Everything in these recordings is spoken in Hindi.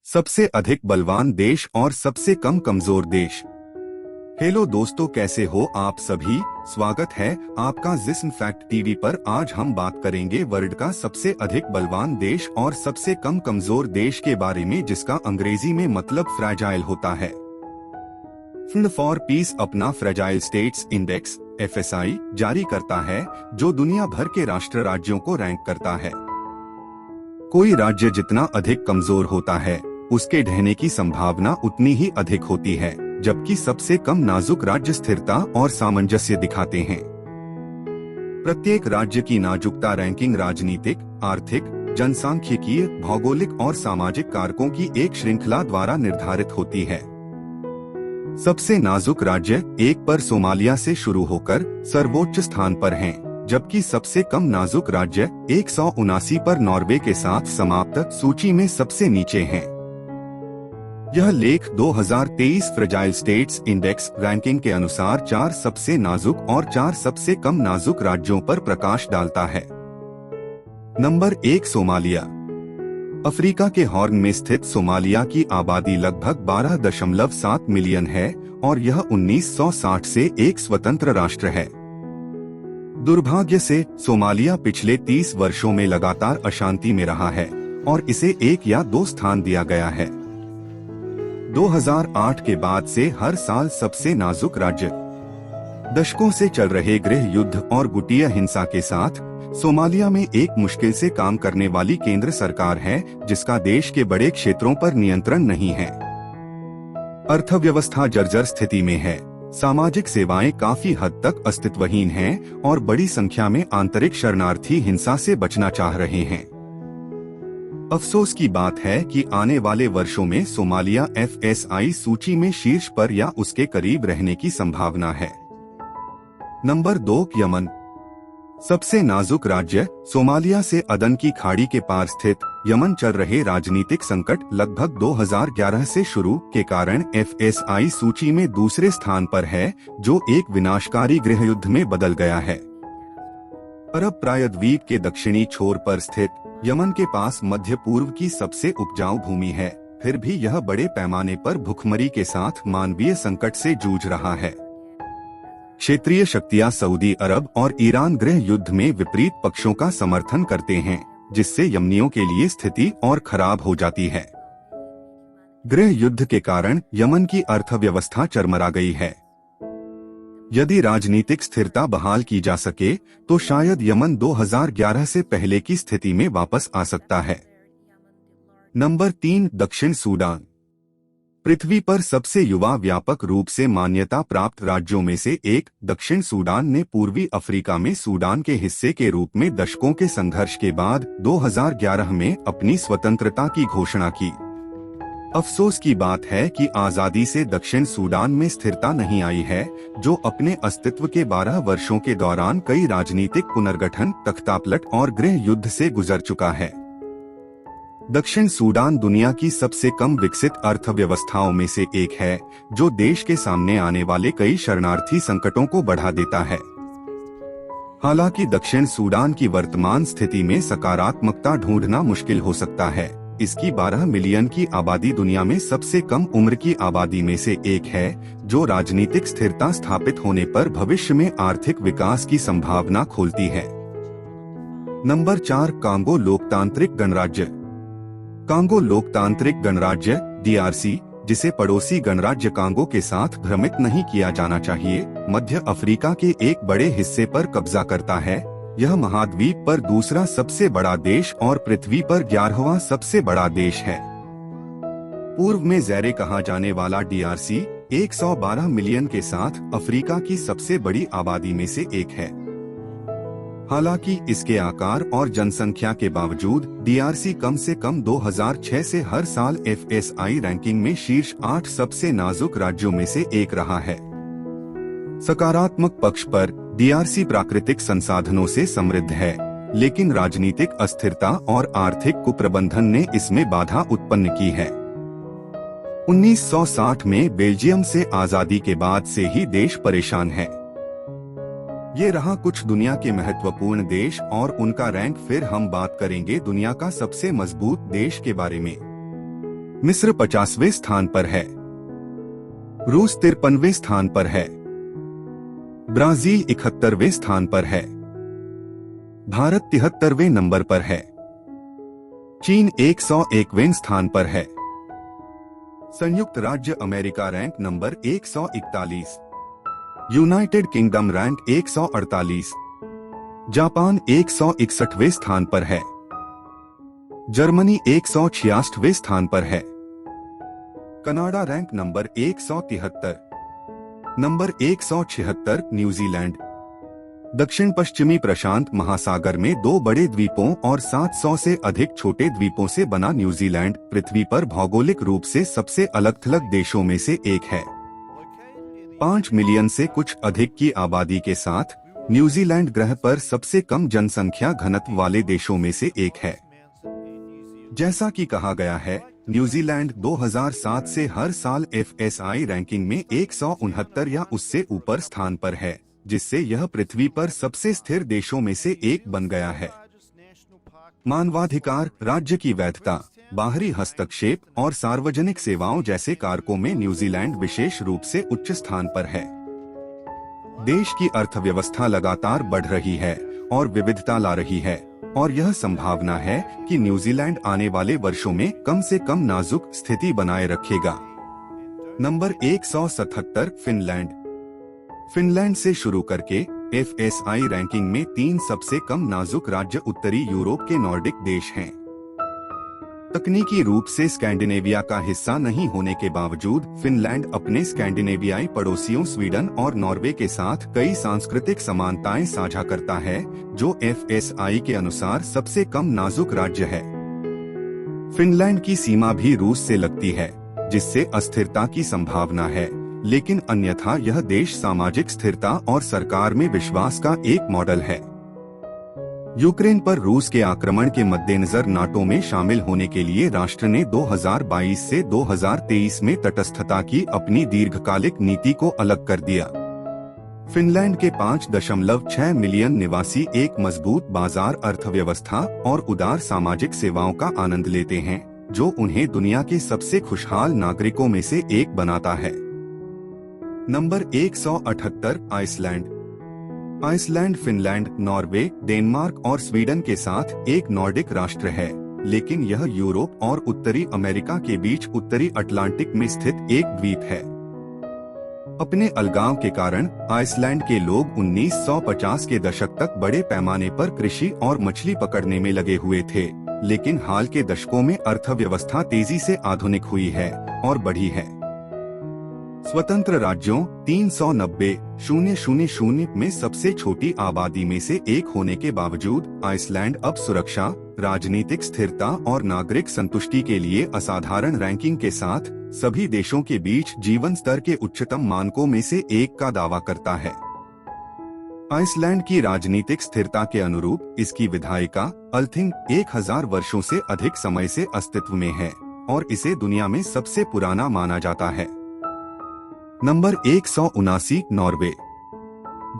सबसे अधिक बलवान देश और सबसे कम कमजोर देश। हेलो दोस्तों, कैसे हो आप सभी। स्वागत है आपका जिस्म फैक्ट टीवी पर। आज हम बात करेंगे वर्ल्ड का सबसे अधिक बलवान देश और सबसे कम कमजोर देश के बारे में, जिसका अंग्रेजी में मतलब फ्रैजाइल होता है। फंड फॉर पीस अपना फ्रैजाइल स्टेट्स इंडेक्स FSI जारी करता है, जो दुनिया भर के राष्ट्र राज्यों को रैंक करता है। कोई राज्य जितना अधिक कमजोर होता है, उसके ढहने की संभावना उतनी ही अधिक होती है, जबकि सबसे कम नाजुक राज्य स्थिरता और सामंजस्य दिखाते हैं। प्रत्येक राज्य की नाजुकता रैंकिंग राजनीतिक, आर्थिक, जनसांख्यिकीय, भौगोलिक और सामाजिक कारकों की एक श्रृंखला द्वारा निर्धारित होती है। सबसे नाजुक राज्य 1 पर सोमालिया से शुरू होकर सर्वोच्च स्थान पर हैं, जबकि सबसे कम नाजुक राज्य 179 पर नॉर्वे के साथ समाप्त सूची में सबसे नीचे हैं। यह लेख 2023 फ्रजाइल स्टेट्स इंडेक्स रैंकिंग के अनुसार 4 सबसे नाजुक और 4 सबसे कम नाजुक राज्यों पर प्रकाश डालता है। Number 1 Somalia. अफ्रीका के हॉर्न में स्थित सोमालिया की आबादी लगभग 12.7 मिलियन है और यह 1960 से एक स्वतंत्र राष्ट्र है। दुर्भाग्य से सोमालिया पिछले 30 वर्षों में लगातार अशांति में रहा है और इसे 1 या 2 स्थान दिया गया है। 2008 के बाद से हर साल सबसे नाजुक राज्य। दशकों से चल रहे गृह युद्ध और गुटिया हिंसा के साथ सोमालिया में एक मुश्किल से काम करने वाली केंद्र सरकार है, जिसका देश के बड़े क्षेत्रों पर नियंत्रण नहीं है। अर्थव्यवस्था जर्जर स्थिति में है, सामाजिक सेवाएं काफी हद तक अस्तित्वहीन हैं और बड़ी संख्या में आंतरिक शरणार्थी हिंसा से बचना चाह रहे हैं। अफसोस की बात है कि आने वाले वर्षों में सोमालिया FSI सूची में शीर्ष पर या उसके करीब रहने की संभावना है। Number 2 Yemen. सबसे नाजुक राज्य सोमालिया से अदन की खाड़ी के पार स्थित यमन चल रहे राजनीतिक संकट लगभग 2011 से शुरू के कारण FSI सूची में दूसरे स्थान पर है, जो एक विनाशकारी गृहयुद्ध में बदल गया है। अरब प्रायद्वीप के दक्षिणी छोर पर स्थित यमन के पास मध्य पूर्व की सबसे उपजाऊ भूमि है, फिर भी यह बड़े पैमाने पर भुखमरी के साथ मानवीय संकट से जूझ रहा है। क्षेत्रीय शक्तियां सऊदी अरब और ईरान गृह युद्ध में विपरीत पक्षों का समर्थन करते हैं, जिससे यमनियों के लिए स्थिति और खराब हो जाती है। गृह युद्ध के कारण यमन की अर्थव्यवस्था चरमरा गई है। यदि राजनीतिक स्थिरता बहाल की जा सके तो शायद यमन 2011 से पहले की स्थिति में वापस आ सकता है। नंबर 3 दक्षिण सूडान। पृथ्वी पर सबसे युवा व्यापक रूप से मान्यता प्राप्त राज्यों में से एक दक्षिण सूडान ने पूर्वी अफ्रीका में सूडान के हिस्से के रूप में दशकों के संघर्ष के बाद 2011 में अपनी स्वतंत्रता की घोषणा की। अफसोस की बात है कि आजादी से दक्षिण सूडान में स्थिरता नहीं आई है, जो अपने अस्तित्व के 12 वर्षों के दौरान कई राजनीतिक पुनर्गठन, तख्तापलट और गृह युद्ध से गुजर चुका है। दक्षिण सूडान दुनिया की सबसे कम विकसित अर्थव्यवस्थाओं में से एक है, जो देश के सामने आने वाले कई शरणार्थी संकटों को बढ़ा देता है। हालांकि दक्षिण सूडान की वर्तमान स्थिति में सकारात्मकता ढूंढना मुश्किल हो सकता है। इसकी 12 मिलियन की आबादी दुनिया में सबसे कम उम्र की आबादी में से एक है, जो राजनीतिक स्थिरता स्थापित होने पर भविष्य में आर्थिक विकास की संभावना खोलती है। नंबर 4 कांगो लोकतांत्रिक गणराज्य। कांगो लोकतांत्रिक गणराज्य DRC, जिसे पड़ोसी गणराज्य कांगो के साथ भ्रमित नहीं किया जाना चाहिए, मध्य अफ्रीका के एक बड़े हिस्से पर कब्जा करता है। यह महाद्वीप पर दूसरा सबसे बड़ा देश और पृथ्वी पर 11वां सबसे बड़ा देश है। पूर्व में ज़ैरे कहा जाने वाला DRC 112 मिलियन के साथ अफ्रीका की सबसे बड़ी आबादी में से एक है। हालांकि इसके आकार और जनसंख्या के बावजूद DRC कम से कम 2006 से हर साल FSI रैंकिंग में शीर्ष 8 सबसे नाजुक राज्यों में से एक रहा है। सकारात्मक पक्ष पर DRC प्राकृतिक संसाधनों से समृद्ध है, लेकिन राजनीतिक अस्थिरता और आर्थिक कुप्रबंधन ने इसमें बाधा उत्पन्न की है। 1960 में बेल्जियम से आजादी के बाद से ही देश परेशान है। ये रहा कुछ दुनिया के महत्वपूर्ण देश और उनका रैंक। फिर हम बात करेंगे दुनिया का सबसे मजबूत देश के बारे में। मिस्र 50वें स्थान पर है। रूस 53वें स्थान पर है। ब्राजील 71वें स्थान पर है। भारत 73वें नंबर पर है। चीन 101वें स्थान पर है। संयुक्त राज्य America rank number 141, United Kingdom rank 148, Japan 161वें स्थान पर है। जर्मनी 166वें स्थान पर है। Canada rank number 173, number 176 New Zealand. दक्षिण पश्चिमी प्रशांत महासागर में 2 बड़े द्वीपों और 700 से अधिक छोटे द्वीपों से बना न्यूजीलैंड पृथ्वी पर भौगोलिक रूप से सबसे अलग-थलग देशों में से एक है। 5 मिलियन से कुछ अधिक की आबादी के साथ न्यूजीलैंड ग्रह पर सबसे कम जनसंख्या घनत्व वाले देशों में से एक है। जैसा कि कहा गया है, न्यूजीलैंड 2007 से हर साल FSI रैंकिंग में 169 या उससे ऊपर स्थान पर है, जिससे यह पृथ्वी पर सबसे स्थिर देशों में से एक बन गया है। मानवाधिकार, राज्य की वैधता, बाहरी हस्तक्षेप और सार्वजनिक सेवाओं जैसे कारकों में न्यूजीलैंड विशेष रूप से उच्च स्थान पर है। देश की अर्थव्यवस्था लगातार बढ़ रही है और विविधता ला रही है, और यह संभावना है कि न्यूजीलैंड आने वाले वर्षों में कम से कम नाजुक स्थिति बनाए रखेगा। Number 177 Finland. फिनलैंड से शुरू करके FSI रैंकिंग में 3 सबसे कम नाजुक राज्य उत्तरी यूरोप के नॉर्डिक देश हैं। तकनीकी रूप से स्कैंडिनेविया का हिस्सा नहीं होने के बावजूद फिनलैंड अपने स्कैंडिनेवियाई पड़ोसियों स्वीडन और नॉर्वे के साथ कई सांस्कृतिक समानताएं साझा करता है, जो FSI के अनुसार सबसे कम नाजुक राज्य है। फिनलैंड की सीमा भी रूस से लगती है, जिससे अस्थिरता की संभावना है, लेकिन अन्यथा यह देश सामाजिक स्थिरता और सरकार में विश्वास का एक मॉडल है। यूक्रेन पर रूस के आक्रमण के मद्देनजर नाटो में शामिल होने के लिए राष्ट्र ने 2022 से 2023 में तटस्थता की अपनी दीर्घकालिक नीति को अलग कर दिया। फिनलैंड के 5.6 मिलियन निवासी एक मजबूत बाजार अर्थव्यवस्था और उदार सामाजिक सेवाओं का आनंद लेते हैं, जो उन्हें दुनिया के सबसे खुशहाल नागरिकों में से एक बनाता है। Number 178 Iceland. Iceland Finland, Norway, Denmark और स्वीडन के साथ एक नॉर्डिक राष्ट्र है, लेकिन यह यूरोप और उत्तरी अमेरिका के बीच उत्तरी अटलांटिक में स्थित एक द्वीप है। अपने अलगाव के कारण आइसलैंड के लोग 1950 के दशक तक बड़े पैमाने पर कृषि और मछली पकड़ने में लगे हुए थे, लेकिन हाल के दशकों में अर्थव्यवस्था तेजी से आधुनिक हुई है और बढ़ी है। स्वतंत्र राज्यों 390,000 में सबसे छोटी आबादी में से एक होने के बावजूद आइसलैंड अब सुरक्षा, राजनीतिक स्थिरता और नागरिक संतुष्टि के लिए असाधारण रैंकिंग के साथ सभी देशों के बीच जीवन स्तर के उच्चतम मानकों में से एक का दावा करता है। आइसलैंड की राजनीतिक स्थिरता के अनुरूप इसकी विधायिका अल्थिंग 1000 वर्षों से अधिक समय से अस्तित्व में है और इसे दुनिया में सबसे पुराना माना जाता है। Number 179 Norway.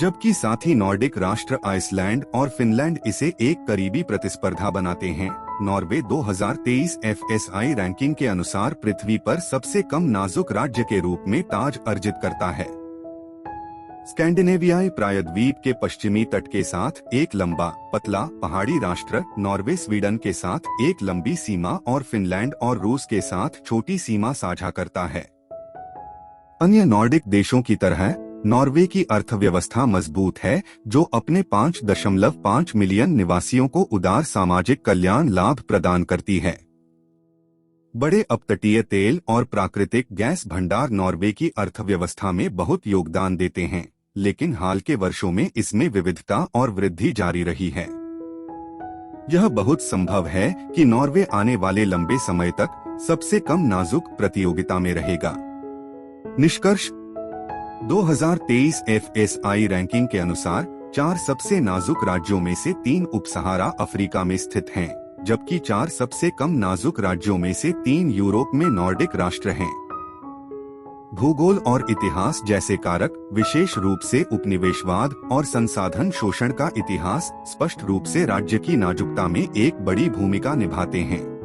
जबकि साथी नॉर्डिक राष्ट्र आइसलैंड और फिनलैंड इसे एक करीबी प्रतिस्पर्धा बनाते हैं, नॉर्वे 2023 FSI रैंकिंग के अनुसार पृथ्वी पर सबसे कम नाजुक राज्य के रूप में ताज अर्जित करता है। स्कैंडिनेवियाई प्रायद्वीप के पश्चिमी तट के साथ एक लंबा, पतला पहाड़ी राष्ट्र, नॉर्वे स्वीडन के साथ एक लंबी सीमा और फिनलैंड और रूस के साथ छोटी सीमा साझा करता है। अन्य नॉर्डिक देशों की तरह नॉर्वे की अर्थव्यवस्था मजबूत है, जो अपने 5.5 मिलियन निवासियों को उदार सामाजिक कल्याण लाभ प्रदान करती है। बड़े अपतटीय तेल और प्राकृतिक गैस भंडार नॉर्वे की अर्थव्यवस्था में बहुत योगदान देते हैं, लेकिन हाल के वर्षों में इसमें विविधता और वृद्धि जारी रही है। यह बहुत संभव है कि नॉर्वे आने वाले लंबे समय तक सबसे कम नाजुक प्रतियोगिता में रहेगा। निष्कर्ष 2023 FSI रैंकिंग के अनुसार 4 सबसे नाजुक राज्यों में से 3 उपसहारा अफ्रीका में स्थित हैं, जबकि 4 सबसे कम नाजुक राज्यों में से 3 यूरोप में नॉर्डिक राष्ट्र हैं। भूगोल और इतिहास जैसे कारक, विशेष रूप से उपनिवेशवाद और संसाधन शोषण का इतिहास, स्पष्ट रूप से राज्य की नाजुकता में एक बड़ी भूमिका निभाते हैं।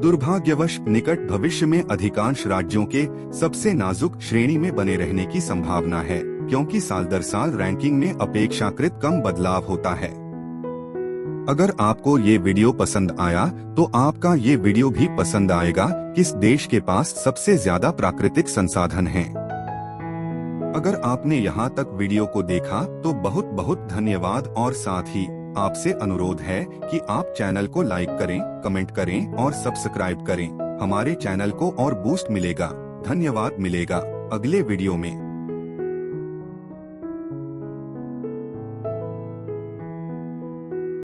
दुर्भाग्यवश निकट भविष्य में अधिकांश राज्यों के सबसे नाजुक श्रेणी में बने रहने की संभावना है, क्योंकि साल दर साल रैंकिंग में अपेक्षाकृत कम बदलाव होता है। अगर आपको ये वीडियो पसंद आया तो आपका ये वीडियो भी पसंद आएगा। किस देश के पास सबसे ज्यादा प्राकृतिक संसाधन हैं? अगर आपने यहाँ तक वीडियो को देखा तो बहुत बहुत धन्यवाद, और साथ ही आपसे अनुरोध है कि आप चैनल को लाइक करें, कमेंट करें और सब्सक्राइब करें। हमारे चैनल को और बूस्ट मिलेगा। धन्यवाद, मिलेगा अगले वीडियो में।